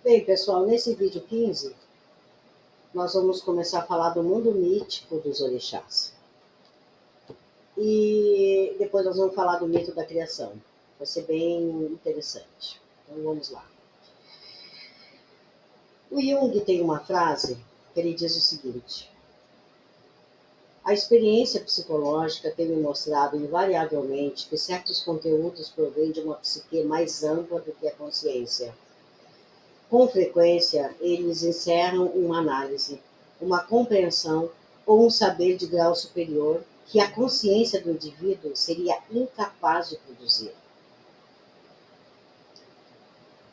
Bem, pessoal, nesse vídeo 15, nós vamos começar a falar do mundo mítico dos orixás. E depois nós vamos falar do mito da criação. Vai ser bem interessante. Então vamos lá. O Jung tem uma frase que ele diz o seguinte: a experiência psicológica tem me mostrado invariavelmente que certos conteúdos provêm de uma psique mais ampla do que a consciência. Com frequência, eles encerram uma análise, uma compreensão ou um saber de grau superior que a consciência do indivíduo seria incapaz de produzir.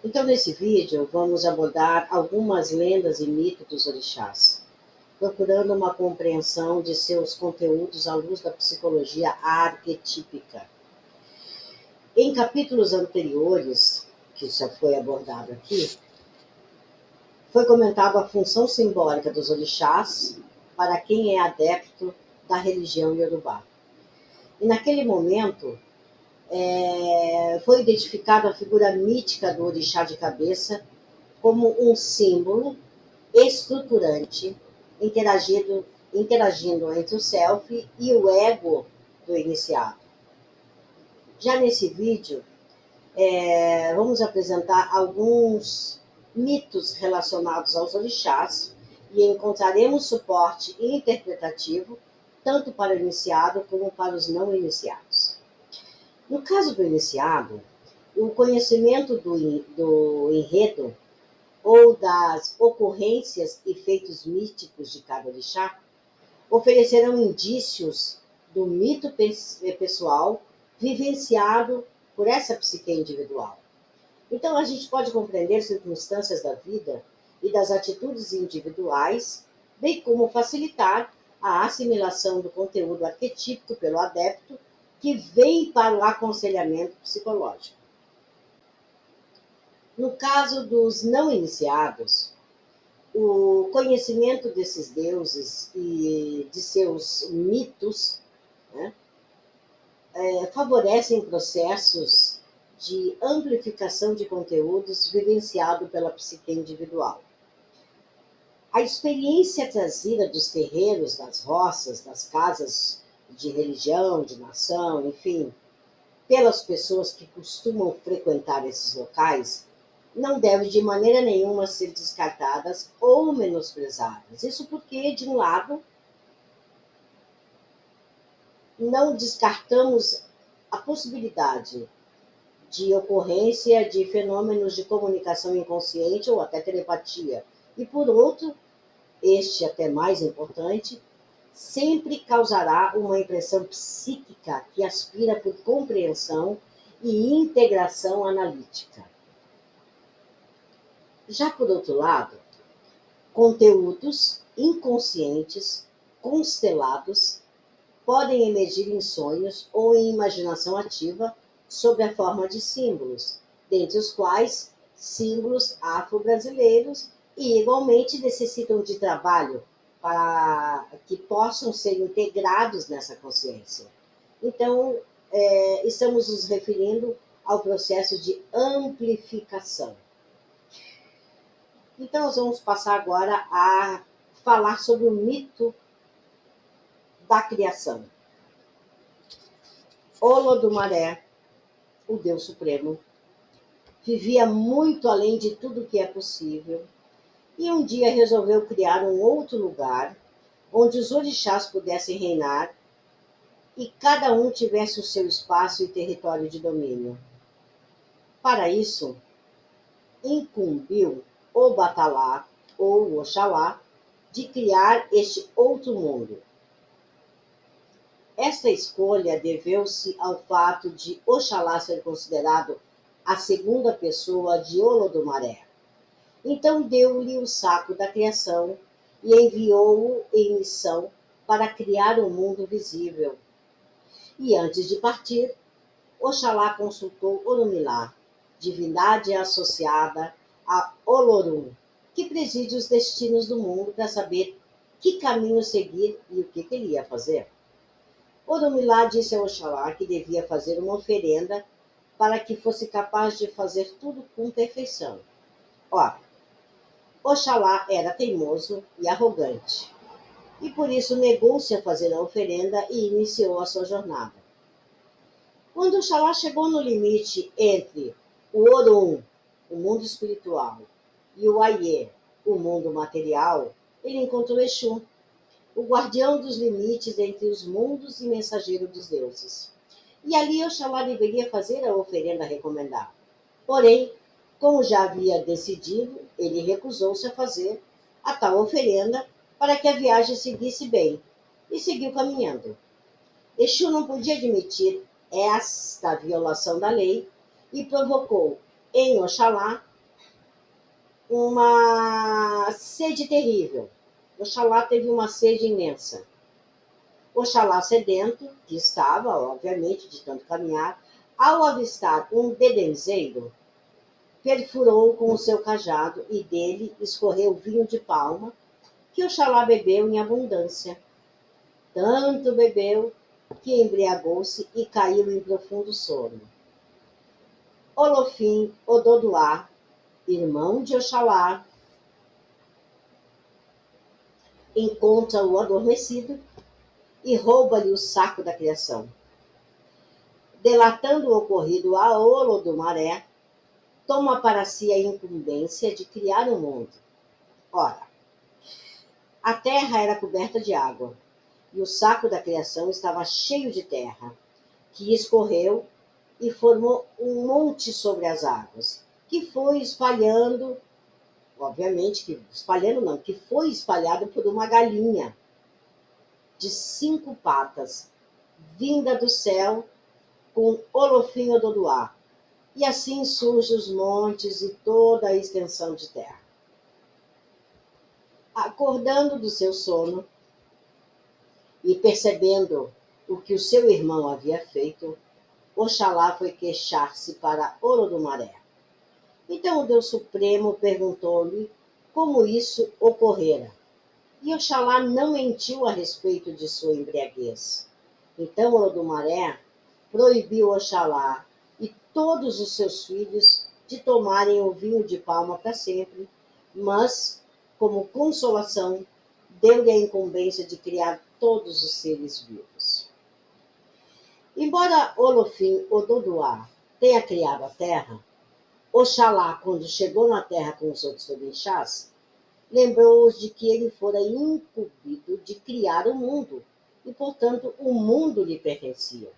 Então, nesse vídeo, vamos abordar algumas lendas e mitos dos orixás, procurando uma compreensão de seus conteúdos à luz da psicologia arquetípica. Em capítulos anteriores, que já foi abordado aqui, foi comentado a função simbólica dos orixás para quem é adepto da religião iorubá. E naquele momento, foi identificada a figura mítica do orixá de cabeça como um símbolo estruturante, interagindo entre o self e o ego do iniciado. Já nesse vídeo, vamos apresentar alguns mitos relacionados aos orixás e encontraremos suporte interpretativo tanto para o iniciado como para os não iniciados. No caso do iniciado, o conhecimento do enredo ou das ocorrências e feitos místicos de cada orixá oferecerão indícios do mito pessoal vivenciado por essa psique individual. Então, a gente pode compreender circunstâncias da vida e das atitudes individuais, bem como facilitar a assimilação do conteúdo arquetípico pelo adepto que vem para o aconselhamento psicológico. No caso dos não iniciados, o conhecimento desses deuses e de seus mitos, né, favorecem processos de amplificação de conteúdos vivenciado pela psique individual. A experiência trazida dos terreiros, das roças, das casas de religião, de nação, enfim, pelas pessoas que costumam frequentar esses locais, não deve de maneira nenhuma ser descartadas ou menosprezadas. Isso porque, de um lado, não descartamos a possibilidade de ocorrência de fenômenos de comunicação inconsciente ou até telepatia. E, por outro, este até mais importante, sempre causará uma impressão psíquica que aspira por compreensão e integração analítica. Já por outro lado, conteúdos inconscientes, constelados, podem emergir em sonhos ou em imaginação ativa sob a forma de símbolos, dentre os quais símbolos afro-brasileiros e igualmente necessitam de trabalho para que possam ser integrados nessa consciência. Então, estamos nos referindo ao processo de amplificação. Então, nós vamos passar agora a falar sobre o mito da criação. Olodumaré, o Deus Supremo, vivia muito além de tudo que é possível e um dia resolveu criar um outro lugar onde os orixás pudessem reinar e cada um tivesse o seu espaço e território de domínio. Para isso, incumbiu o Batalá ou Oxalá de criar este outro mundo. Esta escolha deveu-se ao fato de Oxalá ser considerado a segunda pessoa de Olodumaré. Então deu-lhe o saco da criação e enviou-o em missão para criar um mundo visível. E antes de partir, Oxalá consultou Orumilá, divindade associada a Olorum, que preside os destinos do mundo para saber que caminho seguir e o que ele ia fazer. Orumilá disse a Oxalá que devia fazer uma oferenda para que fosse capaz de fazer tudo com perfeição. Ora, Oxalá era teimoso e arrogante, e por isso negou-se a fazer a oferenda e iniciou a sua jornada. Quando Oxalá chegou no limite entre o Orum, o mundo espiritual, e o Aie, o mundo material, ele encontrou Exu, o guardião dos limites entre os mundos e mensageiro dos deuses. E ali Oxalá deveria fazer a oferenda recomendada. Porém, como já havia decidido, ele recusou-se a fazer a tal oferenda para que a viagem seguisse bem, e seguiu caminhando. Exu não podia admitir esta violação da lei e provocou em Oxalá uma sede terrível. Oxalá teve uma sede imensa. Oxalá sedento, que estava, obviamente, de tanto caminhar, ao avistar um bedenzeiro, perfurou com o seu cajado e dele escorreu vinho de palma, que Oxalá bebeu em abundância. Tanto bebeu que embriagou-se e caiu em profundo sono. Olofim Ododuá, irmão de Oxalá, encontra-o adormecido e rouba-lhe o saco da criação. Delatando o ocorrido a Olodumaré, toma para si a incumbência de criar o mundo. Ora, a terra era coberta de água, e o saco da criação estava cheio de terra, que escorreu e formou um monte sobre as águas, que foi espalhando, obviamente, que foi espalhado por uma galinha de 5 patas, vinda do céu com Olofim Ododuá. E assim surgem os montes e toda a extensão de terra. Acordando do seu sono e percebendo o que o seu irmão havia feito, Oxalá foi queixar-se para Olodumaré. Então o Deus Supremo perguntou-lhe como isso ocorrera. E Oxalá não mentiu a respeito de sua embriaguez. Então Olodumaré proibiu Oxalá e todos os seus filhos de tomarem o vinho de palma para sempre, mas, como consolação, deu-lhe a incumbência de criar todos os seres vivos. Embora Olofim Ododuá tenha criado a terra, Oxalá, quando chegou na terra com os outros orixás, lembrou-os de que ele fora incumbido de criar o mundo, e, portanto, o mundo lhe pertencia.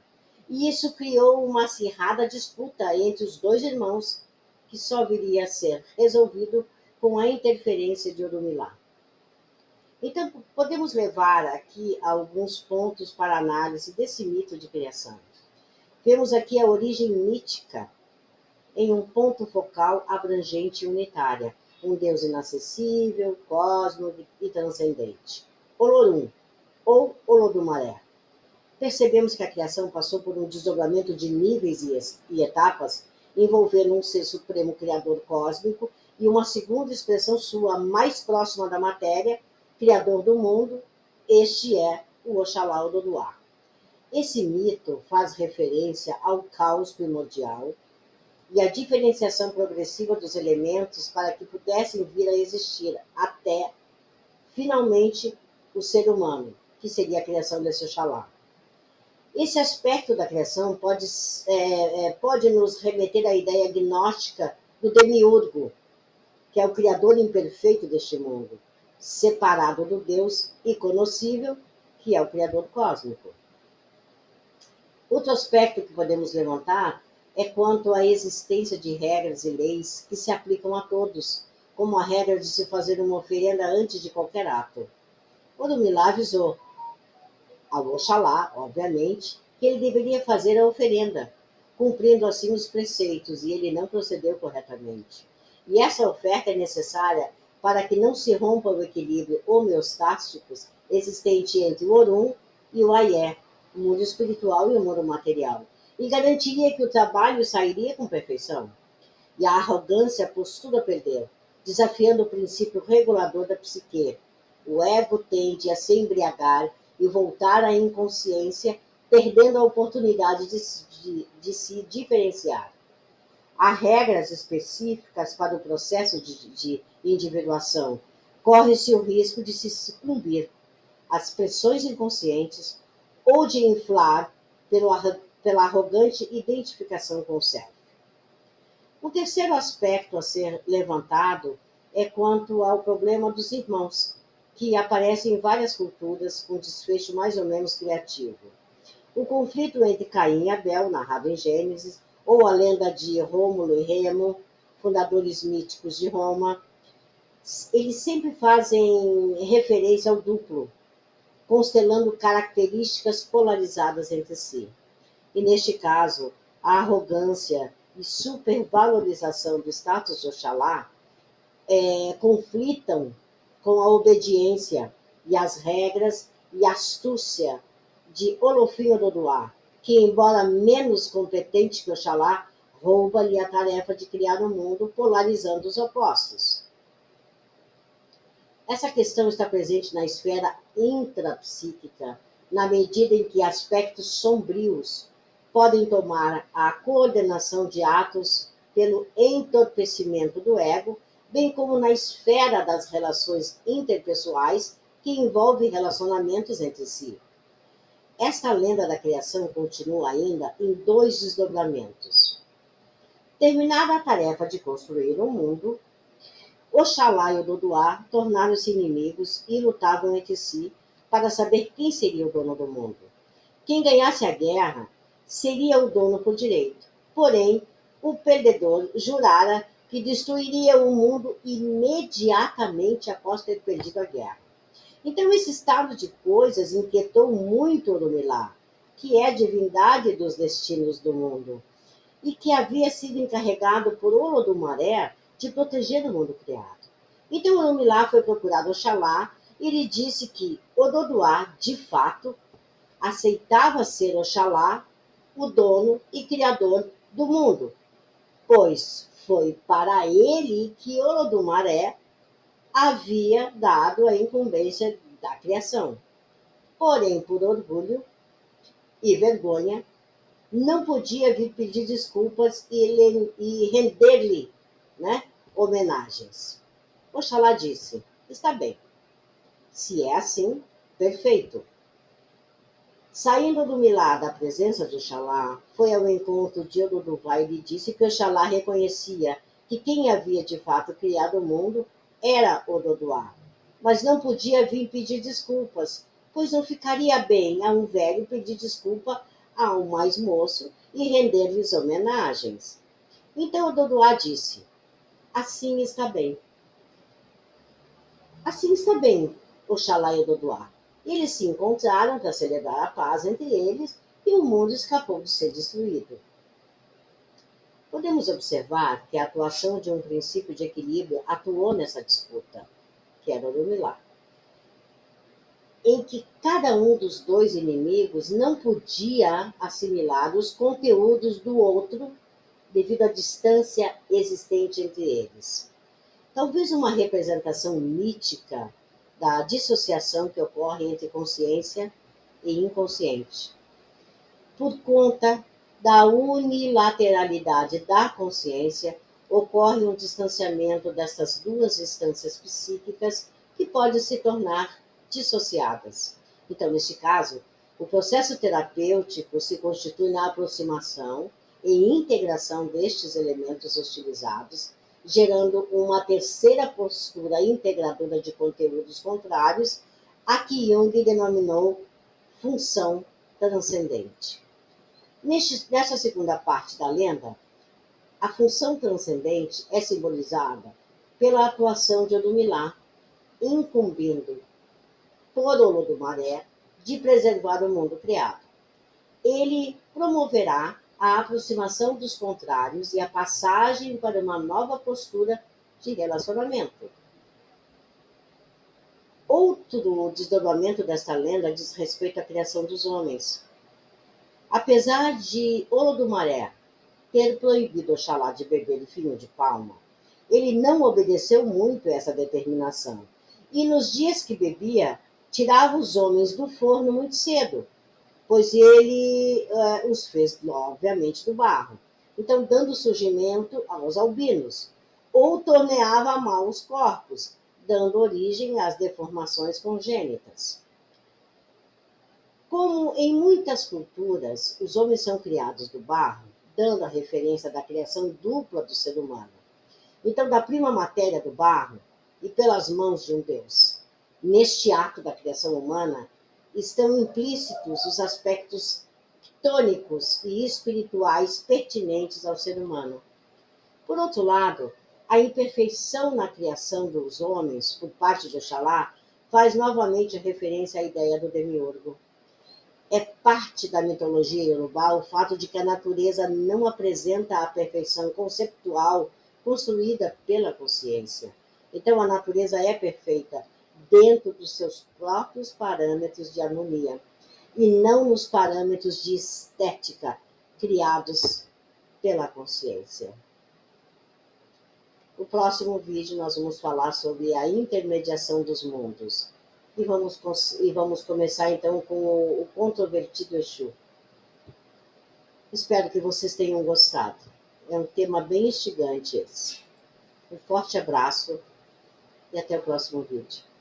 E isso criou uma acirrada disputa entre os dois irmãos, que só viria a ser resolvido com a interferência de Orumilá. Então, podemos levar aqui alguns pontos para análise desse mito de criação. Vemos aqui a origem mítica em um ponto focal abrangente e unitária, um Deus inacessível, cósmico e transcendente. Olorum, ou Olodumaré. Percebemos que a criação passou por um desdobramento de níveis e etapas, envolvendo um ser supremo criador cósmico e uma segunda expressão sua mais próxima da matéria, criador do mundo. Este é o Oxalá Ododuá. Esse mito faz referência ao caos primordial e à diferenciação progressiva dos elementos para que pudessem vir a existir até, finalmente, o ser humano, que seria a criação desse Oxalá. Esse aspecto da criação pode nos remeter à ideia gnóstica do demiurgo, que é o criador imperfeito deste mundo, separado do Deus inconhecível, que é o criador cósmico. Outro aspecto que podemos levantar é quanto à existência de regras e leis que se aplicam a todos, como a regra de se fazer uma oferenda antes de qualquer ato. Orumilá avisou ao Oxalá, obviamente, que ele deveria fazer a oferenda, cumprindo assim os preceitos, e ele não procedeu corretamente. E essa oferta é necessária para que não se rompa o equilíbrio homeostático existente entre o Orum e o Aie, o mundo espiritual e o mundo material, e garantiria que o trabalho sairia com perfeição. E a arrogância pôs tudo a perder, desafiando o princípio regulador da psique. O ego tende a se embriagar e voltar à inconsciência, perdendo a oportunidade de se diferenciar. Há regras específicas para o processo de individuação. Corre-se o risco de se sucumbir às pressões inconscientes ou de inflar pela arrogante identificação com o self. O terceiro aspecto a ser levantado é quanto ao problema dos irmãos, que aparece em várias culturas com desfecho mais ou menos criativo. O conflito entre Caim e Abel, narrado em Gênesis, ou a lenda de Rômulo e Remo, fundadores míticos de Roma, eles sempre fazem referência ao duplo, constelando características polarizadas entre si. E neste caso, a arrogância e supervalorização do status de Oxalá conflitam com a obediência e as regras e astúcia de Olofim Ododuá, que, embora menos competente que Oxalá, rouba-lhe a tarefa de criar um mundo polarizando os opostos. Essa questão está presente na esfera intrapsíquica, na medida em que aspectos sombrios podem tomar a coordenação de atos pelo entorpecimento do ego, bem como na esfera das relações interpessoais, que envolve relacionamentos entre si. Esta lenda da criação continua ainda em dois desdobramentos. Terminada a tarefa de construir um mundo, Oxalá e Ododuá tornaram-se inimigos e lutavam entre si para saber quem seria o dono do mundo. Quem ganhasse a guerra seria o dono por direito. Porém, o perdedor jurara que destruiria o mundo imediatamente após ter perdido a guerra. Então, esse estado de coisas inquietou muito Orunmilá, que é a divindade dos destinos do mundo, e que havia sido encarregado por Olodumaré de proteger o mundo criado. Então, Orunmilá foi procurar Oxalá e lhe disse que Ododuá, de fato, aceitava ser Oxalá o dono e criador do mundo, pois foi para ele que Olodumaré havia dado a incumbência da criação. Porém, por orgulho e vergonha, não podia vir pedir desculpas e render-lhe, homenagens. Oxalá disse: está bem, se é assim, perfeito. Saindo do Milá da presença de Oxalá, foi ao encontro de Ododuvá e lhe disse que Oxalá reconhecia que quem havia de fato criado o mundo era Ododuá, mas não podia vir pedir desculpas, pois não ficaria bem a um velho pedir desculpa a um mais moço e render-lhes homenagens. Então Ododuá disse: assim está bem. Assim está bem, Oxalá e Ododuá. Eles se encontraram para celebrar a paz entre eles e o mundo escapou de ser destruído. Podemos observar que a atuação de um princípio de equilíbrio atuou nessa disputa, que era Orunmilá, em que cada um dos dois inimigos não podia assimilar os conteúdos do outro devido à distância existente entre eles. Talvez uma representação mítica da dissociação que ocorre entre consciência e inconsciente. Por conta da unilateralidade da consciência, ocorre um distanciamento dessas duas instâncias psíquicas que podem se tornar dissociadas. Então, neste caso, o processo terapêutico se constitui na aproximação e integração destes elementos hostilizados, gerando uma terceira postura integradora de conteúdos contrários, a que Jung denominou função transcendente. Nessa segunda parte da lenda, a função transcendente é simbolizada pela atuação de Orunmilá, incumbindo por Olodumaré de preservar o mundo criado. Ele promoverá a aproximação dos contrários e a passagem para uma nova postura de relacionamento. Outro desdobramento desta lenda diz respeito à criação dos homens. Apesar de Olodumaré ter proibido Oxalá de beber o vinho de palma, ele não obedeceu muito a essa determinação. E nos dias que bebia, tirava os homens do forno muito cedo, pois ele os fez, obviamente, do barro. então dando surgimento aos albinos, ou torneava mal os corpos, dando origem às deformações congênitas. Como em muitas culturas, os homens são criados do barro, dando a referência da criação dupla do ser humano. Então, da prima matéria do barro e pelas mãos de um Deus. Neste ato da criação humana estão implícitos os aspectos tônicos e espirituais pertinentes ao ser humano. Por outro lado, a imperfeição na criação dos homens por parte de Oxalá faz novamente referência à ideia do demiurgo. É parte da mitologia iorubá o fato de que a natureza não apresenta a perfeição conceptual construída pela consciência. Então, a natureza é perfeita dentro dos seus próprios parâmetros de harmonia e não nos parâmetros de estética criados pela consciência. No próximo vídeo, nós vamos falar sobre a intermediação dos mundos. E vamos começar então com o controvertido Exu. Espero que vocês tenham gostado. É um tema bem instigante esse. Um forte abraço e até o próximo vídeo.